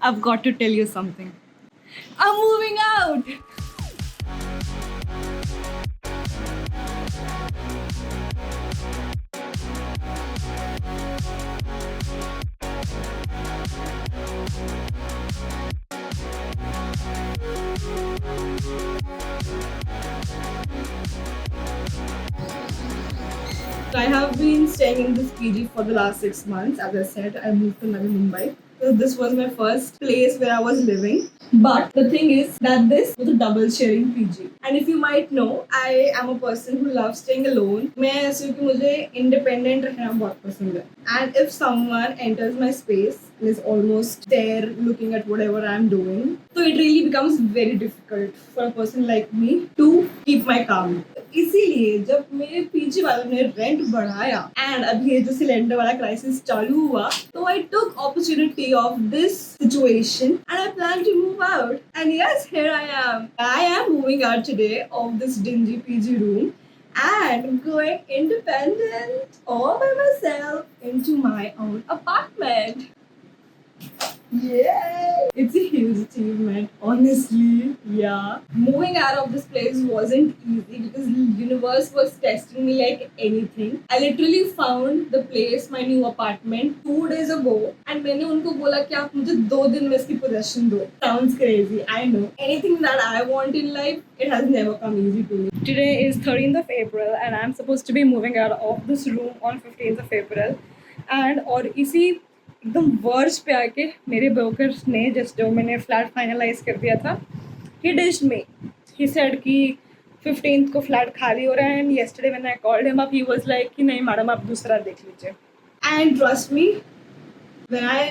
I've got to tell you something. I'm moving out. I have been staying in this PG for the last 6 months. As I said, I moved to Navi Mumbai. So this was my first place where I was living. But the thing is that this was a double sharing PG. And if you might know, I am a person who loves staying alone. मैं ऐसी हूँ कि मुझे independent रहना बहुत पसंद है. And if someone enters my space and is almost there looking at whatever I'm doing, so it really becomes very difficult for a person like me to keep my calm. इसीलिए जब मेरे PG वालों ने rent बढ़ाया and अभी ये जो cylinder वाला क्राइसिस चालू हुआ तो I took opportunity of this situation and I plan to move out and yes here I am moving out today of this dingy PG room and going independent all by myself into my own apartment. Yeah, it's a huge achievement, honestly. Yeah, moving out of this place wasn't easy because the universe was testing me like anything. I literally found the place, my new apartment, 2 days ago, and मैंने उनको बोला कि आप मुझे 2 दिन में इसकी possession दो. Sounds crazy, I know. Anything that I want in life, it has never come easy to me. Today is 13th of April, and I'm supposed to be moving out of this room on 15th of April, and और इसी एकदम वर्ष पे आके मेरे broker ने just जो मैंने फ्लैट फाइनलाइज कर दिया था ही डिश्ड मी ही सेड कि 15th को फ्लैट खाली हो रहा है and yesterday when I called him up he was like कि नहीं मैडम आप दूसरा देख लीजिए and trust me when I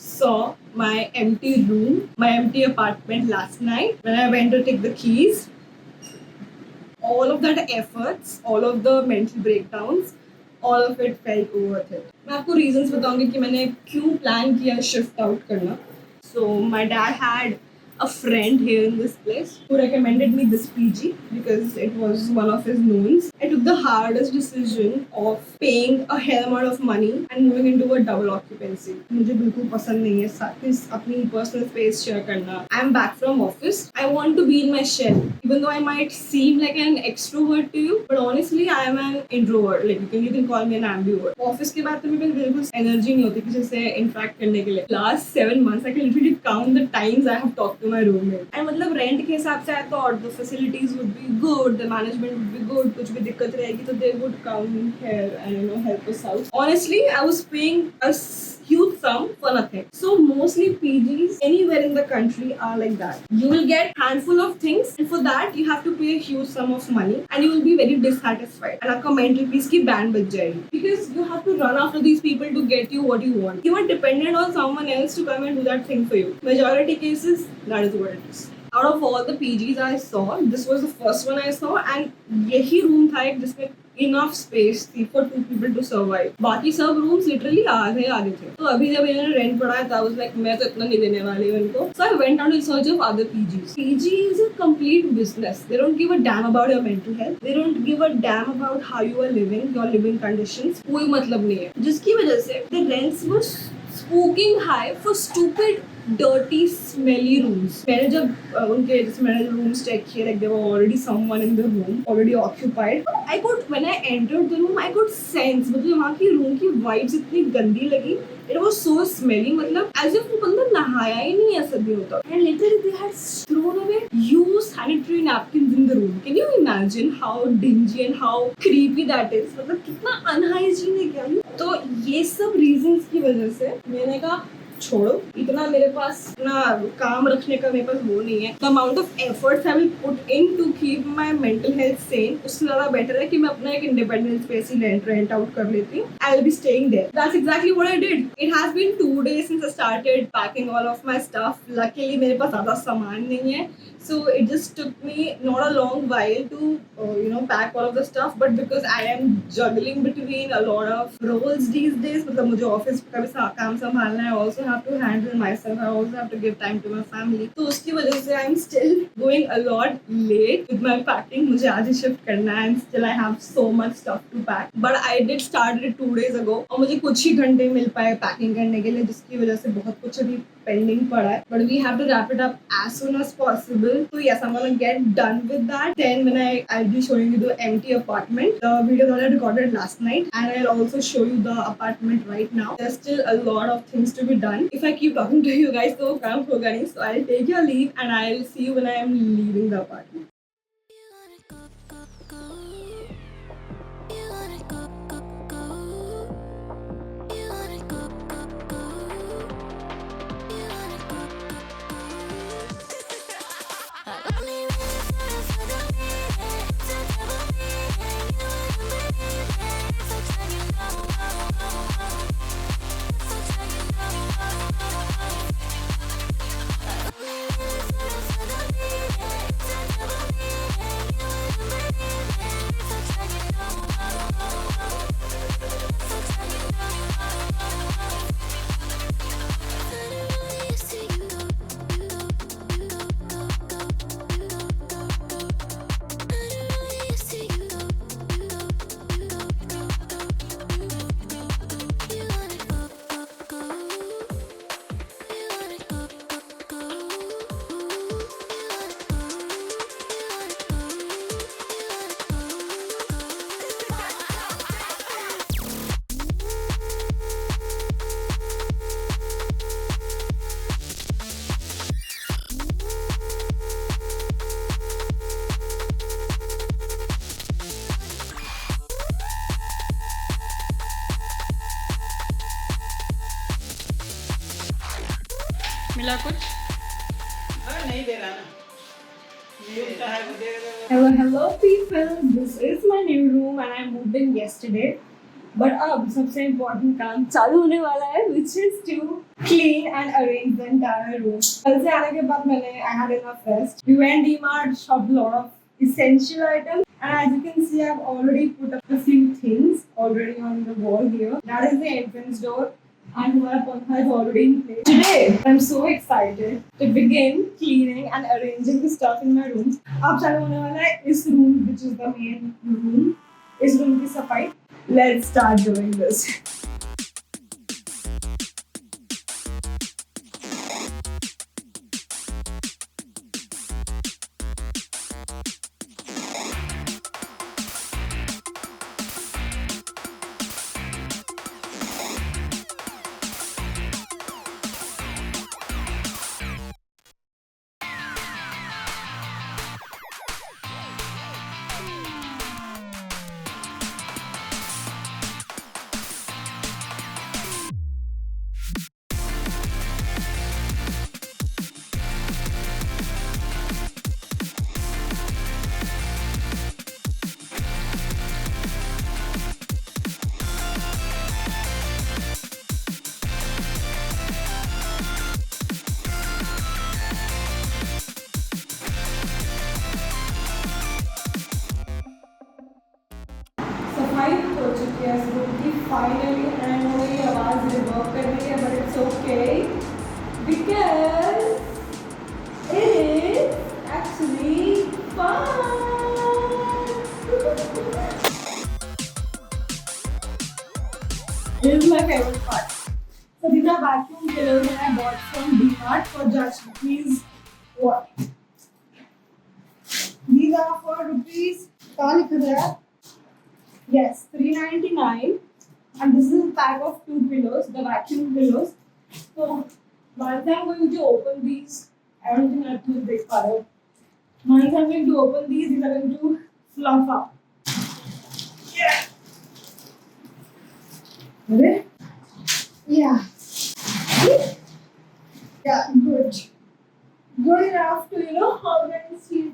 saw my empty room, my empty apartment last night when I went to take the keys, all of that efforts, all of the mental breakdowns, all of it felt worth it. मैं आपको reasons बताऊंगी कि मैंने क्यों plan किया shift out करना. So my dad had a friend here in this place who recommended me this PG because it was one of his knowns. I took the hardest decision of paying a hell amount of money and moving into a double occupancy. मुझे बिल्कुल पसंद नहीं है अपनी personal space share करना. I'm back from office. I want to be in my shell. Even though I might seem like an extrovert to you, but honestly I am an introvert. Like you can call me an ambivert. Office के बाद तो मेरे पास बिल्कुल energy नहीं होती किसी से interact करने के लिए. Last 7 months I can literally count the times I have talked to my roommate. And मतलब rent के हिसाब से I thought the facilities would be good, the management would be good. कुछ भी दिक्कत रहेगी तो they would come here and help us out. Honestly, I was paying a huge sum for nothing. So mostly PGs anywhere in the country are like that. You will get handful of things and for that you have to pay a huge sum of money and you will be very dissatisfied. And आपका mental peace की band बज जाएगी. Because you have to run after these people to get you what you want. You are dependent on someone else to come and do that thing for you. Majority cases, that is what it is. Out of all the PGs I saw, this was the first one I saw and यही room था एक जिसमें enough space थी for 2 people to survive. बाकी सब rooms literally आधे आधे थे. तो अभी जब इन्होंने rent बढ़ाया था, I was like मैं तो इतना नहीं देने वाली हूँ इनको. So I went out in search of other PGs. PG is a complete business. They don't give a damn about your mental health. They don't give a damn about how you are living, your living conditions. कोई मतलब नहीं है. जिसकी वजह से the rents were spooking high for stupid dirty smelly rooms. मैंने जब उनके जैसे मैंने rooms check किए like there were already someone in the room already occupied. I could when I entered the room I could sense मतलब वहाँ की room की vibes इतनी गंदी लगी. It was so smelly मतलब as if वो बंदा नहाया ही नहीं ऐसा भी होता. And later they had thrown away used sanitary napkins in the room. Can you imagine how dingy and how creepy that is? मतलब कितना unhygienic है. तो ये सब reasons की वजह से मैंने कहा छोड़ो इतना मेरे पास इतना काम रखने का मेरे पास वो नहीं है. The amount of efforts I will put in to keep my mental health sane उससे ज़्यादा बेटर है कि मैं अपना एक इंडिपेंडेंट स्पेस ही रेंट आउट कर लेती हूँ. I will be staying there. That's exactly what I did. It has been 2 days since I started packing all of my stuff. Luckily मेरे पास ज़्यादा सामान नहीं है. So it just took me not a long while to pack all of the stuff, but because I am juggling between a lot of roles these days, मतलब मुझे office का भी काम संभालना है, also have to handle myself. I also have to give time to my family. तो उसकी वजह से I'm still going a lot late with my packing. मुझे आज ही shift करना है and still I have so much stuff to pack. But I did start it 2 days ago और मुझे कुछ ही घंटे मिल पाए packing करने के लिए, जिसकी वजह से बहुत कुछ अभी pending पड़ा है. But we have to wrap it up as soon as possible. So yes, I'm gonna get done with that. Then when I'll be showing you the empty apartment, the video that I recorded last night, and I'll also show you the apartment right now. There's still a lot of things to be done. If I keep talking to you guys, so काम होगा नहीं. So I'll take your leave and I'll see you when I am leaving the apartment. मिला कुछ? नहीं दे रहा ना। Hello people, this is my new room and I moved in yesterday. But अब सबसे important काम चालू होने वाला है, which is to clean and arrange the entire room. कल से आने के बाद I had enough rest. We went DMart, shopped a lot of essential items, and as you can see, I've already put up a few things already on the wall here. That is the entrance door. And हमारा पंखा is already in place. Today, I'm so excited to begin cleaning and arranging the stuff in my room. अब चालू होने वाला है इस room, which is the main room. इस room की सफाई. Let's start doing this. हो चुकी है स्मूथली फाइनली एंड वो ये आवाज़ रिवर्क कर रही है but it's okay because it is actually fun. This is my favorite part. So these are vacuum pillows that I bought from DMart for just rupees what? These are for rupees. कहाँ लिखा है? Yes, $3.99, and this is a pack of 2 pillows, the vacuum pillows. So once I'm going to open these, I don't think I have to big fire. Once I'm going to open these are going to fluff up. Yeah. Ready? Yeah. Yeah, good. Good enough to organize it.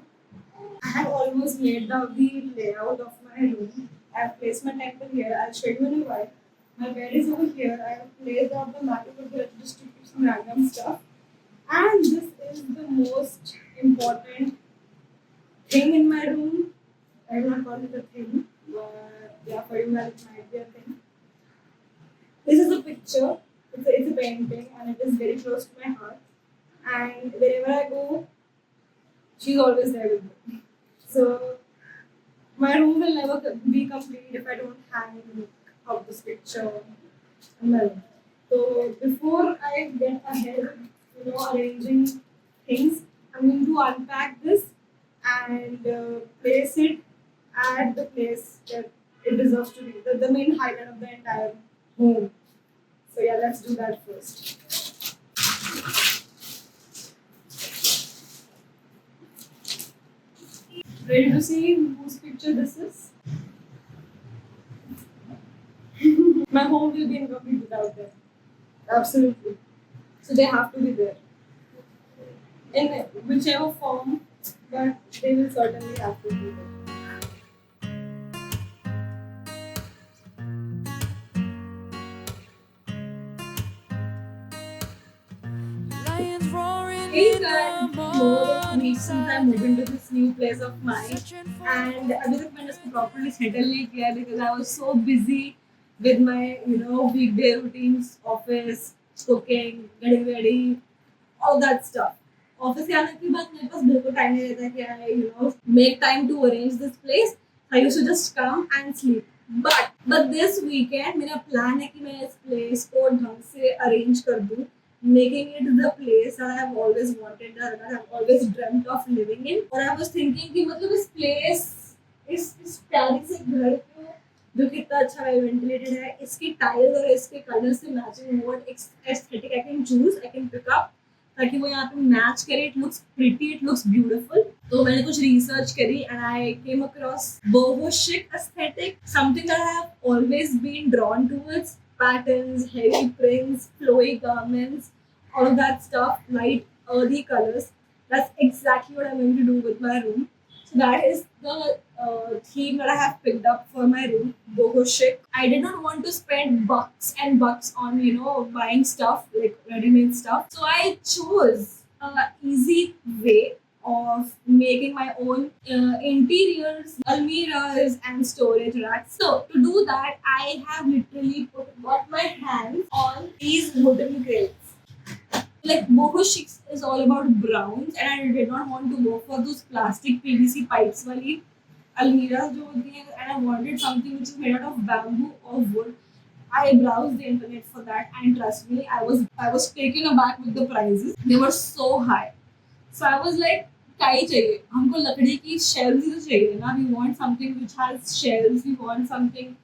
I have almost laid down the layout of my room. I have placed my table here. I'll show you in a while. My bed is over here. I have placed out the mat over there just to keep some random stuff. And this is the most important thing in my room. I will not call it a thing, but yeah, for you guys it might be a thing. This is a picture It's a painting and it is very close to my heart. And wherever I go, she's always there with me. So my room will never be complete if I don't hang up this picture in my room. So before I get ahead, arranging things, I'm going to unpack this and place it at the place that it deserves to be, the main highlight of the entire home. So yeah, let's do that first. Ready to see whose picture this is? My home will be incomplete without them. Absolutely. So they have to be there. In whichever form, but they will certainly have to be there. Lions roaring Hey in guys, the more than a morning week since I moved into this new place of mine, and अभी तक मैंने इसको properly settle नहीं किया because I was so busy with my weekday routines, office, cooking, getting ready, all that stuff. Office से आने के बाद मेरे पास बिल्कुल टाइम नहीं रहता कि I make time to arrange this place. I used to just come and sleep. But this weekend मेरा plan है कि मैं इस place को ढंग से arrange कर दूँ, making it the place that I have always wanted, that I have always dreamt of living in. और I was thinking कि मतलब इस place, इस प्यारे से घर को जो कितना अच्छा वेंटिलेटेड है, इसकी टाइल्स और इसके कलर से matching what aesthetic I can choose, I can pick up, ताकि वो यहाँ पे मैच करे. It looks pretty, it looks beautiful. तो मैंने कुछ रिसर्च करी and I came across boho chic aesthetic, something that I have always been drawn towards. Patterns, heavy prints, flowy garments, all of that stuff, light earthy colors. That's exactly what I'm going to do with my room. So that is the theme that I have picked up for my room, boho chic. I did not want to spend bucks and bucks on buying stuff like ready-made stuff. So I chose a easy way of making my own interiors, almiras, and storage racks. So to do that, I have literally got my hands on these wooden crates. Like boho chic is all about browns, and I did not want to go for those plastic PVC pipes wali almiras jo hoti hain, and I wanted something which is made out of bamboo or wood. I browsed the internet for that, and trust me, I was taken aback with the prices. They were so high. So I was like, क्या ही चाहिए हमको, लकड़ी की shelves ही तो चाहिए ना. We want something which has shelves. We want something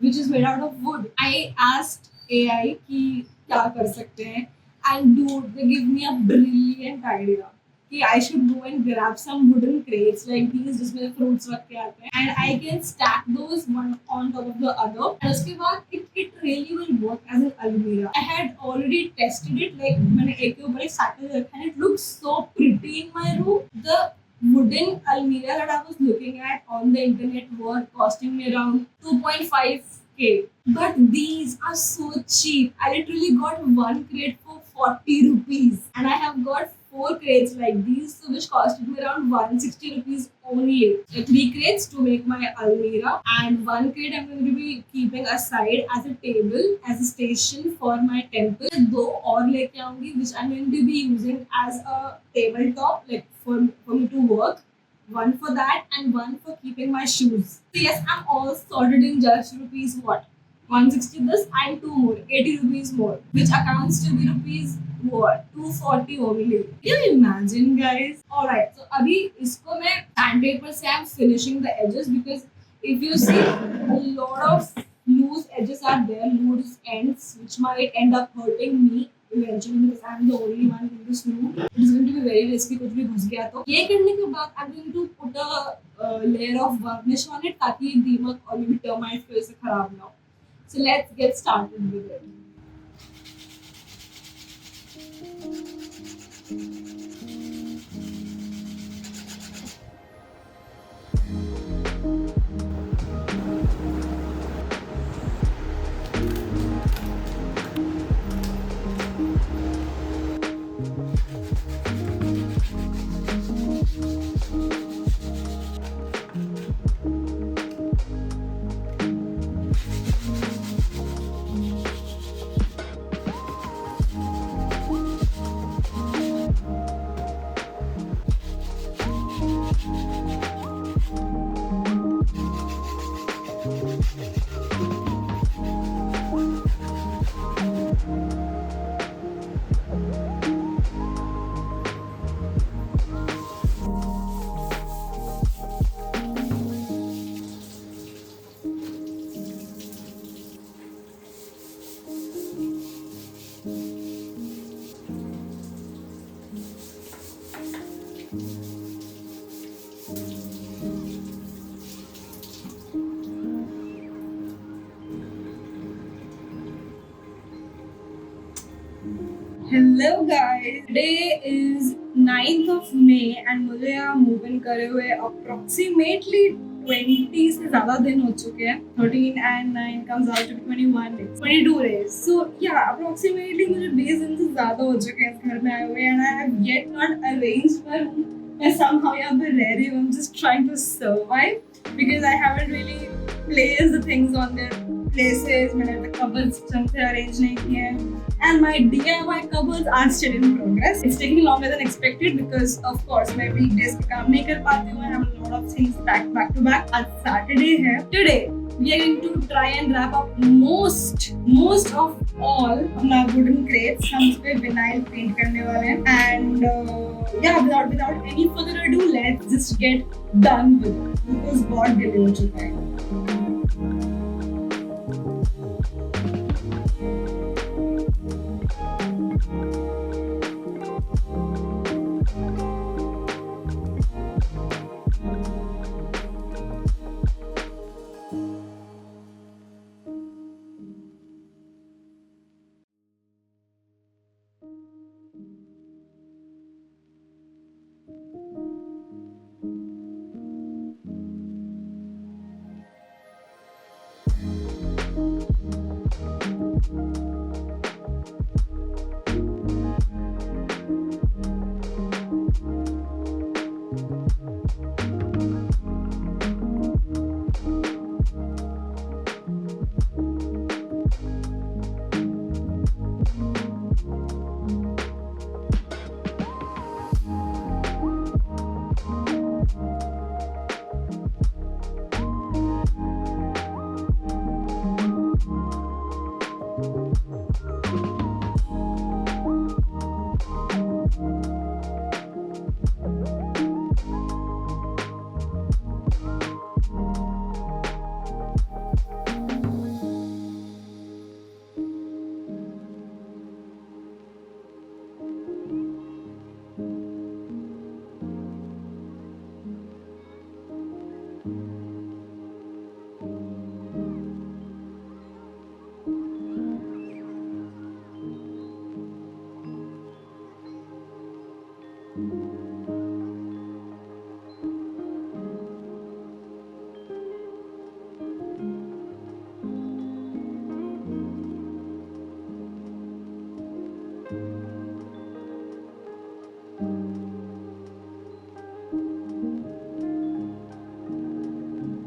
which is made out of wood. I asked AI कि क्या कर सकते हैं, and dude, they give me a brilliant idea कि I should go and grab some wooden crates like these जिसमें fruits रख के आते हैं, and I can stack those one on top of the other, and उसके बाद it really will work as an almirah. I had already tested it, like मैंने एक के ऊपर एक साइकिल रखा, and it looks so pretty in my room. The wooden almirah that I was looking at on the internet were costing me around 2.5k. But these are so cheap. I literally got one crate for 40 rupees. And I have got 4 crates like these, so which costed me around 160 rupees only. 3 crates to make my almirah, and 1 crate I'm going to be keeping aside as a table, as a station for my temple. 2 और लेके आऊंगी, which I'm going to be using as a tabletop, like for me to work. One for that and one for keeping my shoes. So yes, I'm all sorted in just rupees what? 160 this and 2 more, 80 rupees more, which accounts to be rupees what? 240 only. Can you imagine, guys? Alright, so abhi isko main sandpaper se I'm finishing the edges, because if you see, a lot of loose edges are there, loose ends, which might end up hurting me eventually because I'm the only one in this room. It is going to be very risky. कुछ भी घुस गया तो ये करने के बाद I'm going to put a layer of varnish on it ताकि दीमक और maybe termites की वजह से खराब ना हो. So let's get started with it. Hello guys. Today is 9th of May and मुझे यहाँ मूव इन करे हुए approximately 20 से ज़्यादा दिन हो चुके हैं. 13 and 9 comes out to be 21 days, 22 days. So yeah, approximately मुझे 20 दिन से ज़्यादा हो चुके हैं इस घर में आए हुए and I have yet not arranged my room. मैं somehow यहाँ पे रह रही हूँ. I'm just trying to survive because I haven't really placed the things on their places. मैंने the cupboards ढंग से arrange नहीं किए हैं. And my DIY cupboards are still in progress. It's taking longer than expected because, of course, मैं weekdays पे काम नहीं कर पाती हूँ. I have a lot of things packed back to back. आज Saturday है. Today we are going to try and wrap up most of all अपना wooden crates. हम उस पे vinyl paint करने वाले हैं. And yeah, without any further ado, let's just get done with it. Because बहुत delay हो चुका है.